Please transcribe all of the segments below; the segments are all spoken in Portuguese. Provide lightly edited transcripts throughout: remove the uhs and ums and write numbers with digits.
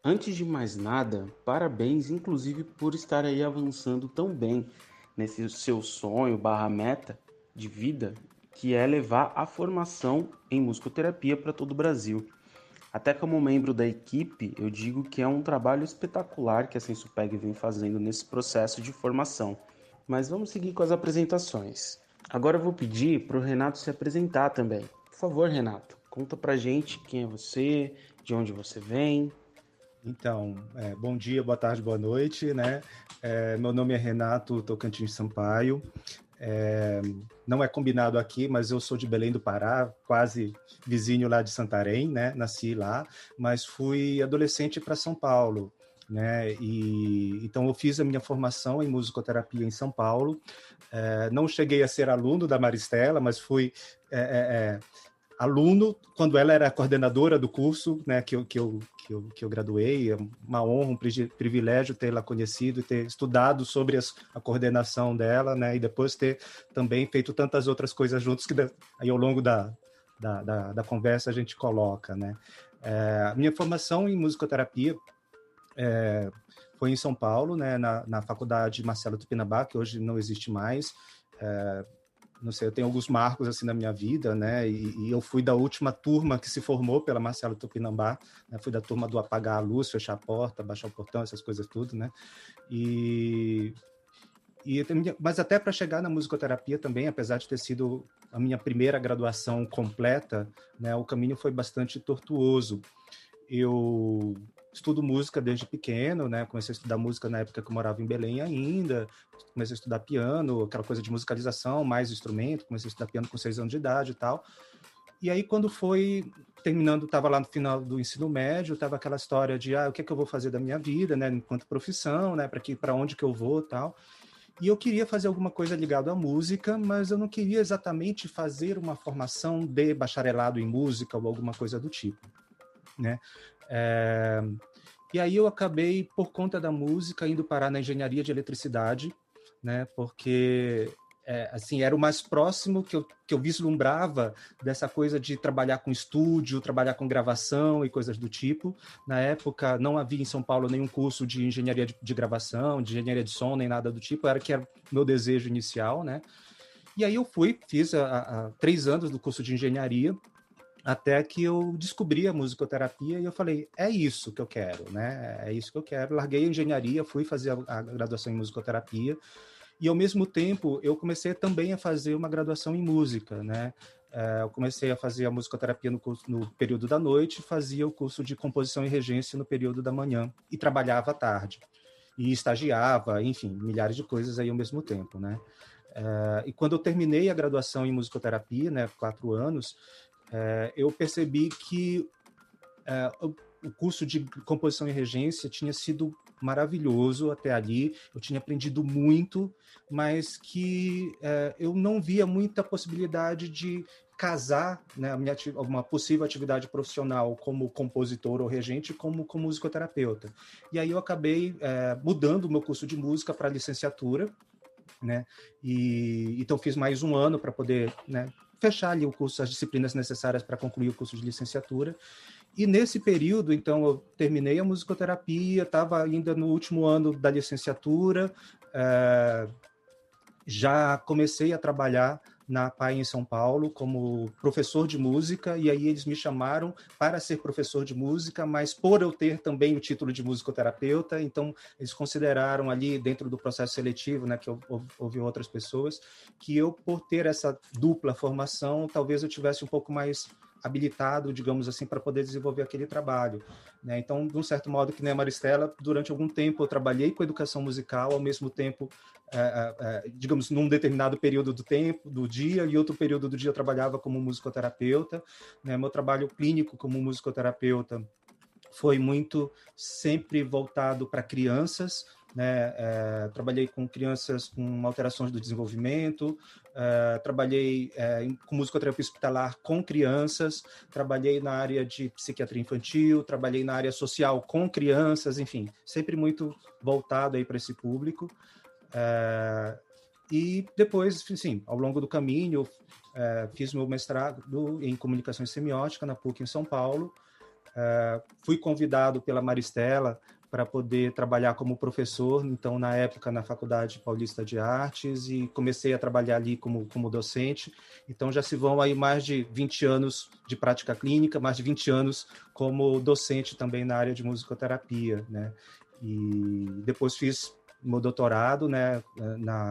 Antes de mais nada, parabéns, inclusive, por estar aí avançando tão bem nesse seu sonho barra meta de vida, que é levar a formação em musicoterapia para todo o Brasil. Até como membro da equipe, eu digo que é um trabalho espetacular que a Sensupeg vem fazendo nesse processo de formação. Mas vamos seguir com as apresentações. Agora eu vou pedir para o Renato se apresentar também. Por favor, Renato, conta pra gente quem é você, de onde você vem. Então, bom dia, boa tarde, boa noite, né? Meu nome é Renato Tocantins Sampaio. É, não é combinado aqui, mas eu sou de Belém do Pará, quase vizinho lá de Santarém, né? Nasci lá, mas fui adolescente para São Paulo, né? E então eu fiz a minha formação em musicoterapia em São Paulo. Não cheguei a ser aluno da Maristela, mas fui aluno quando ela era coordenadora do curso, né, que eu graduei. É uma honra, um privilégio tê-la conhecido e ter estudado sobre a coordenação dela, né, e depois ter também feito tantas outras coisas juntos que aí ao longo da conversa a gente coloca, né. A minha formação em musicoterapia foi em São Paulo, né, na faculdade Marcelo Tupinambá, que hoje não existe mais. Não sei, eu tenho alguns marcos assim na minha vida, né? E eu fui da última turma que se formou pela Marcelo Tupinambá, né? Fui da turma do apagar a luz, fechar a porta, baixar o portão, essas coisas tudo, né? E, mas até para chegar na musicoterapia também, apesar de ter sido a minha primeira graduação completa, né? O caminho foi bastante tortuoso. Eu estudo música desde pequeno, né? Comecei a estudar música na época que eu morava em Belém ainda. Comecei a estudar piano, aquela coisa de musicalização, mais instrumento. Comecei a estudar piano com 6 anos de idade e tal. E aí, quando foi terminando, estava lá no final do ensino médio, estava aquela história de o que é que eu vou fazer da minha vida, né? Enquanto profissão, né? Para onde que eu vou, tal. E eu queria fazer alguma coisa ligada à música, mas eu não queria exatamente fazer uma formação de bacharelado em música ou alguma coisa do tipo, né? É, e aí eu acabei, por conta da música, indo parar na engenharia de eletricidade, né? Porque assim, era o mais próximo que eu vislumbrava dessa coisa de trabalhar com estúdio, trabalhar com gravação e coisas do tipo. Na época, não havia em São Paulo nenhum curso de engenharia de gravação, de engenharia de som, nem nada do tipo. Que era o meu desejo inicial, né? E aí eu fiz há 3 anos do curso de engenharia, até que eu descobri a musicoterapia e eu falei, é isso que eu quero, né? É isso que eu quero. Larguei a engenharia, fui fazer a graduação em musicoterapia e, ao mesmo tempo, eu comecei também a fazer uma graduação em música, né? Eu comecei a fazer a musicoterapia no período da noite, fazia o curso de composição e regência no período da manhã e trabalhava à tarde. E estagiava, enfim, milhares de coisas aí ao mesmo tempo, né? E quando eu terminei a graduação em musicoterapia, né, 4 anos, eu percebi que o curso de composição e regência tinha sido maravilhoso até ali, eu tinha aprendido muito, mas que eu não via muita possibilidade de casar, né, uma possível atividade profissional como compositor ou regente como musicoterapeuta. E aí eu acabei mudando o meu curso de música para licenciatura, né? E então fiz mais um ano para poder, né, fechar ali o curso, as disciplinas necessárias para concluir o curso de licenciatura. E nesse período, então, eu terminei a musicoterapia, estava ainda no último ano da licenciatura, já comecei a trabalhar na PAI em São Paulo como professor de música, e aí eles me chamaram para ser professor de música, mas por eu ter também o título de musicoterapeuta, então eles consideraram ali dentro do processo seletivo, né, que houve outras pessoas, que eu, por ter essa dupla formação, talvez eu tivesse um pouco mais habilitado, digamos assim, para poder desenvolver aquele trabalho, né? Então, de um certo modo, que nem a Maristela, durante algum tempo eu trabalhei com educação musical, ao mesmo tempo, digamos, num determinado período do tempo, do dia, e outro período do dia eu trabalhava como musicoterapeuta, né? Meu trabalho clínico como musicoterapeuta foi muito sempre voltado para crianças, né? Trabalhei com crianças com alterações do desenvolvimento, trabalhei com musicoterapia hospitalar com crianças, trabalhei na área de psiquiatria infantil, trabalhei na área social com crianças, enfim, sempre muito voltado aí para esse público. E depois, assim, ao longo do caminho, fiz meu mestrado em comunicação e semiótica na PUC em São Paulo, Fui convidado pela Maristela para poder trabalhar como professor, então, na época, na Faculdade Paulista de Artes, e comecei a trabalhar ali como docente. Então, já se vão aí mais de 20 anos de prática clínica, mais de 20 anos como docente também na área de musicoterapia, né? E depois fiz meu doutorado, né,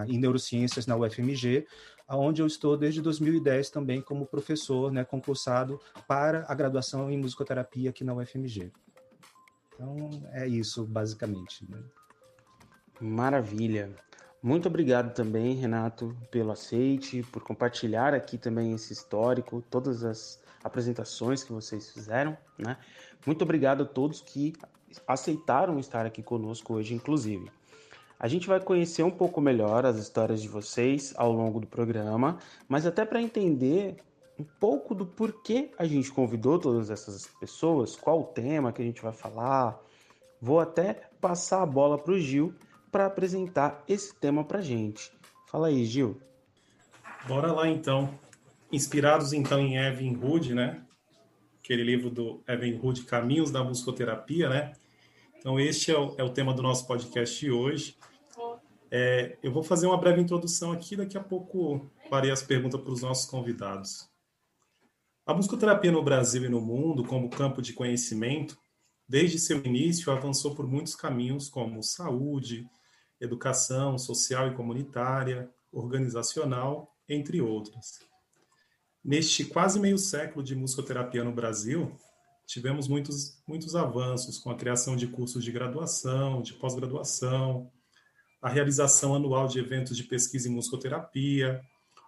em neurociências na UFMG, onde eu estou desde 2010 também como professor, né, concursado para a graduação em musicoterapia aqui na UFMG. Então, é isso, basicamente, né? Maravilha. Muito obrigado também, Renato, pelo aceite, por compartilhar aqui também esse histórico, todas as apresentações que vocês fizeram, né? Muito obrigado a todos que aceitaram estar aqui conosco hoje, inclusive. A gente vai conhecer um pouco melhor as histórias de vocês ao longo do programa, mas até para entender um pouco do porquê a gente convidou todas essas pessoas, qual o tema que a gente vai falar, vou até passar a bola para o Gil para apresentar esse tema para a gente. Fala aí, Gil. Bora lá, então. Inspirados, então, em Evan Hood, né? Aquele livro do Evan Hood, Caminhos da Musicoterapia, né? Então, este é o tema do nosso podcast de hoje. Eu vou fazer uma breve introdução aqui, daqui a pouco farei as perguntas para os nossos convidados. A musicoterapia no Brasil e no mundo, como campo de conhecimento, desde seu início avançou por muitos caminhos, como saúde, educação social e comunitária, organizacional, entre outros. Neste quase meio século de musicoterapia no Brasil, tivemos muitos avanços com a criação de cursos de graduação, de pós-graduação, a realização anual de eventos de pesquisa em musicoterapia,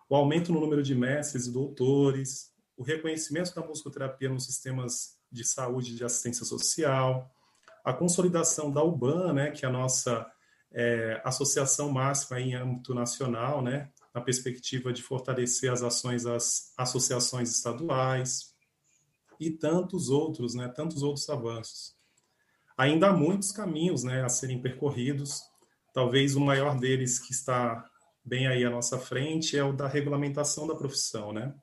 o aumento no número de mestres e doutores, o reconhecimento da musicoterapia nos sistemas de saúde e de assistência social, a consolidação da UBAN, né, que é a nossa associação máxima em âmbito nacional, né, na perspectiva de fortalecer as ações das associações estaduais e tantos outros, né, tantos outros avanços. Ainda há muitos caminhos, né, a serem percorridos. Talvez o maior deles que está bem aí à nossa frente é o da regulamentação da profissão, né?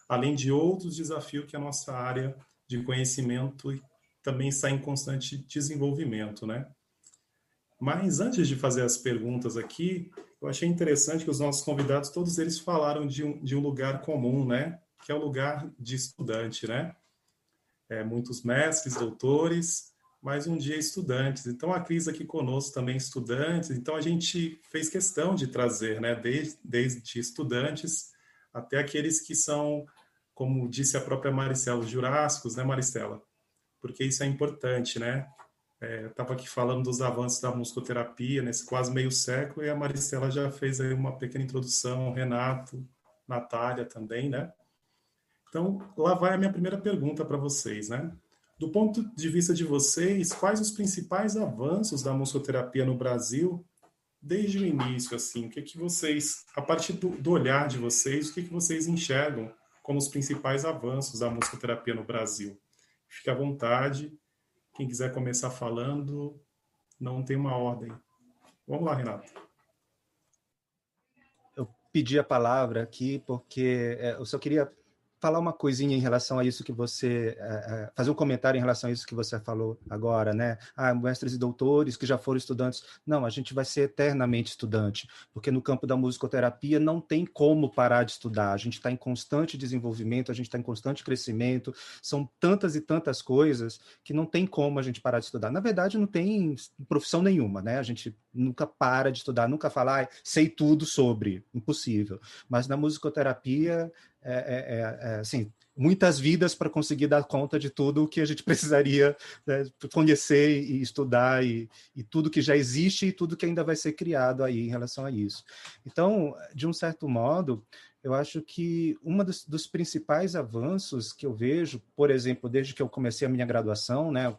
Além de outros desafios que a nossa área de conhecimento também está em constante desenvolvimento, né? Mas antes de fazer as perguntas aqui, eu achei interessante que os nossos convidados, todos eles falaram de um lugar comum, né? Que é o lugar de estudante, né? Muitos mestres, doutores, mas um dia estudantes. Então, a Cris aqui conosco também estudantes. Então, a gente fez questão de trazer, né? Desde estudantes até aqueles que são, como disse a própria Maristela, jurássicos, né, Maristela? Porque isso é importante, né? Estava aqui falando dos avanços da musicoterapia nesse quase meio século e a Maristela já fez aí uma pequena introdução, o Renato, Natália também, né? Então, lá vai a minha primeira pergunta para vocês, né? Do ponto de vista de vocês, quais os principais avanços da musicoterapia no Brasil desde o início, assim? O que vocês, a partir do olhar de vocês, o que vocês enxergam como os principais avanços da musicoterapia no Brasil? Fique à vontade. Quem quiser começar falando, não tem uma ordem. Vamos lá, Renato. Eu pedi a palavra aqui porque eu só queria falar uma coisinha em relação a isso que você... fazer um comentário em relação a isso que você falou agora, né? Mestres e doutores que já foram estudantes. Não, a gente vai ser eternamente estudante, porque no campo da musicoterapia não tem como parar de estudar. A gente está em constante desenvolvimento, a gente está em constante crescimento. São tantas e tantas coisas que não tem como a gente parar de estudar. Na verdade, não tem profissão nenhuma, né? A gente nunca para de estudar, nunca fala, sei tudo sobre. Impossível. Mas na musicoterapia... assim, muitas vidas para conseguir dar conta de tudo o que a gente precisaria, né, conhecer e estudar e tudo que já existe e tudo que ainda vai ser criado aí em relação a isso. Então, de um certo modo, eu acho que um dos principais avanços que eu vejo, por exemplo, desde que eu comecei a minha graduação, né,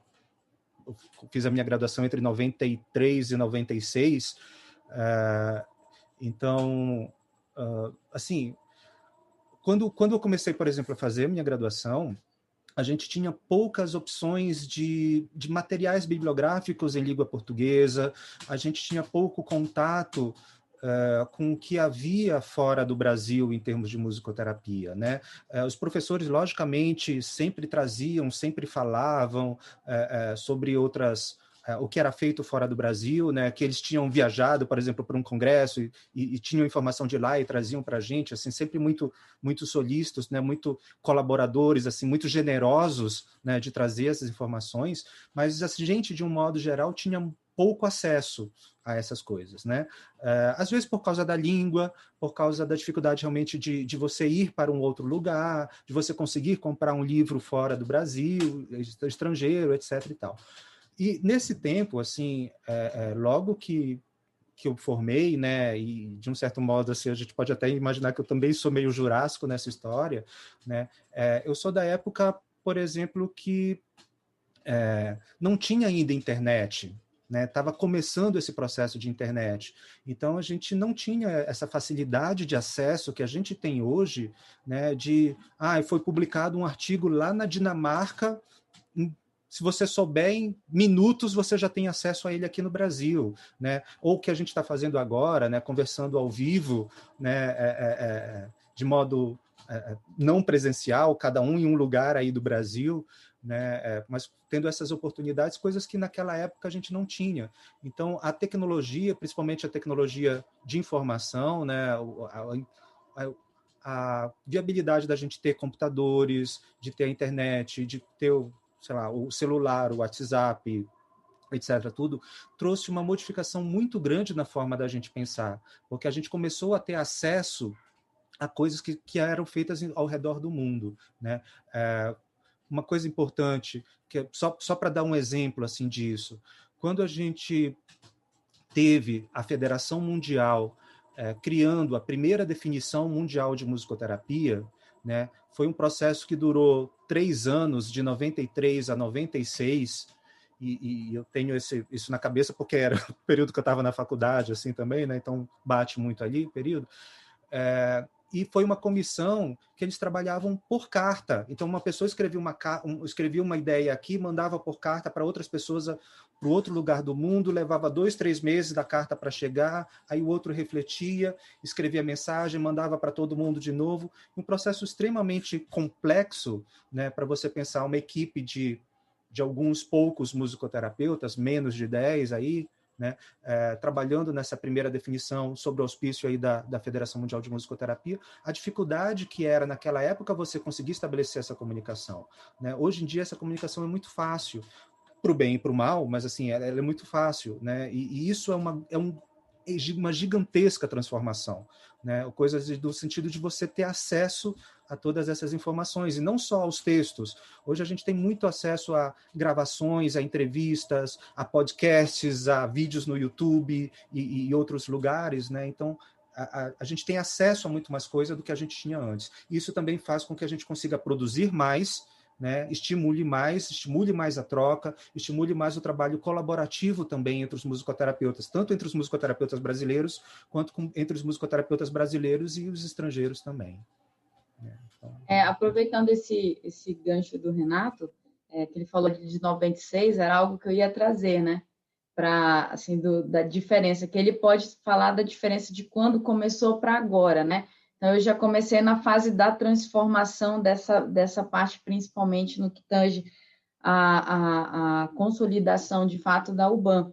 eu fiz a minha graduação entre 93 e 96, então, assim, quando eu comecei, por exemplo, a fazer minha graduação, a gente tinha poucas opções de materiais bibliográficos em língua portuguesa, a gente tinha pouco contato com o que havia fora do Brasil em termos de musicoterapia, né? Os professores, logicamente, sempre traziam, sempre falavam sobre o que era feito fora do Brasil, né? Que eles tinham viajado, por exemplo, para um congresso e tinham informação de lá e traziam para a gente, assim, sempre muito solícitos, né? Muito colaboradores, assim, muito generosos, né? De trazer essas informações, mas a gente, de um modo geral, tinha pouco acesso a essas coisas, né? Às vezes por causa da língua, por causa da dificuldade realmente de você ir para um outro lugar, de você conseguir comprar um livro fora do Brasil, estrangeiro, etc. e tal. E nesse tempo, assim, logo que eu formei, né, e de um certo modo, assim, a gente pode até imaginar que eu também sou meio jurássico nessa história, né? Eu sou da época, por exemplo, que não tinha ainda internet, né? Estava começando esse processo de internet. Então, a gente não tinha essa facilidade de acesso que a gente tem hoje, né? Foi publicado um artigo lá na Dinamarca, se você souber, em minutos você já tem acesso a ele aqui no Brasil, né? Ou o que a gente está fazendo agora, né? Conversando ao vivo, né? De modo não presencial, cada um em um lugar aí do Brasil, né? Mas tendo essas oportunidades, coisas que naquela época a gente não tinha. Então, a tecnologia, principalmente a tecnologia de informação, né? A viabilidade da gente ter computadores, de ter a internet, de ter sei lá, o celular, o WhatsApp, etc., tudo, trouxe uma modificação muito grande na forma da gente pensar, porque a gente começou a ter acesso a coisas que eram feitas ao redor do mundo, né? Uma coisa importante, que só para dar um exemplo assim disso, quando a gente teve a Federação Mundial criando a primeira definição mundial de musicoterapia, né, foi um processo que durou 3 anos, de 93 a 96, e eu tenho isso na cabeça porque era o período que eu estava na faculdade assim também, né, então bate muito ali o período. E foi uma comissão que eles trabalhavam por carta. Então, uma pessoa escrevia uma ideia aqui, mandava por carta para outras pessoas para o outro lugar do mundo, levava 2, 3 meses da carta para chegar, aí o outro refletia, escrevia mensagem, mandava para todo mundo de novo. Um processo extremamente complexo, né, para você pensar uma equipe de alguns poucos musicoterapeutas, menos de 10 aí, né, trabalhando nessa primeira definição sobre o auspício aí da Federação Mundial de Musicoterapia, a dificuldade que era naquela época você conseguir estabelecer essa comunicação, né? Hoje em dia essa comunicação é muito fácil, para o bem e para o mal, mas assim, ela é muito fácil, né? E isso é uma gigantesca transformação, né? Coisas do sentido de você ter acesso a todas essas informações, e não só aos textos. Hoje a gente tem muito acesso a gravações, a entrevistas, a podcasts, a vídeos no YouTube e outros lugares, né? Então, a gente tem acesso a muito mais coisa do que a gente tinha antes. Isso também faz com que a gente consiga produzir mais, né? Estimule mais a troca, estimule mais o trabalho colaborativo também entre os musicoterapeutas, tanto entre os musicoterapeutas brasileiros, quanto entre os musicoterapeutas brasileiros e os estrangeiros também. Então... aproveitando esse gancho do Renato, que ele falou de 96, era algo que eu ia trazer, né? Para, assim, da diferença, que ele pode falar da diferença de quando começou para agora, né? Então, eu já comecei na fase da transformação dessa parte, principalmente no que tange a consolidação, de fato, da UBAN.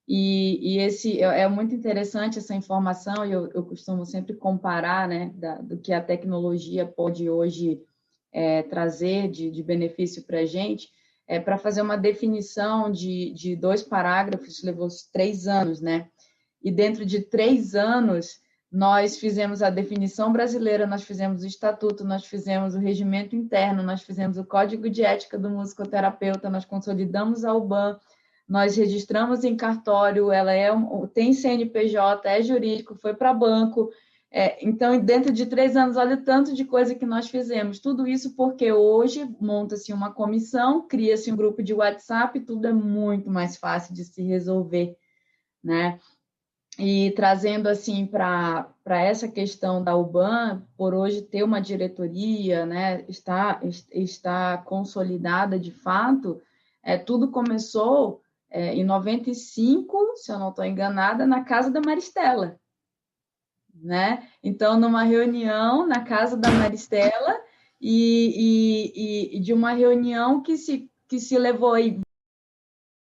E esse é muito interessante essa informação, e eu costumo sempre comparar, né, do que a tecnologia pode hoje trazer de benefício para a gente. Para fazer uma definição de 2 parágrafos, levou 3 anos, né? E dentro de 3 anos, nós fizemos a definição brasileira, nós fizemos o estatuto, nós fizemos o regimento interno, nós fizemos o código de ética do musicoterapeuta, nós consolidamos a UBAN, nós registramos em cartório, ela tem CNPJ, é jurídico, foi para banco. Então, dentro de 3 anos, olha o tanto de coisa que nós fizemos. Tudo isso porque hoje monta-se uma comissão, cria-se um grupo de WhatsApp, tudo é muito mais fácil de se resolver, né? E trazendo assim para essa questão da UBAN, por hoje ter uma diretoria, né, está consolidada de fato, tudo começou em 95, se eu não estou enganada, na casa da Maristela, né? Então, numa reunião na casa da Maristela e de uma reunião que se levou aí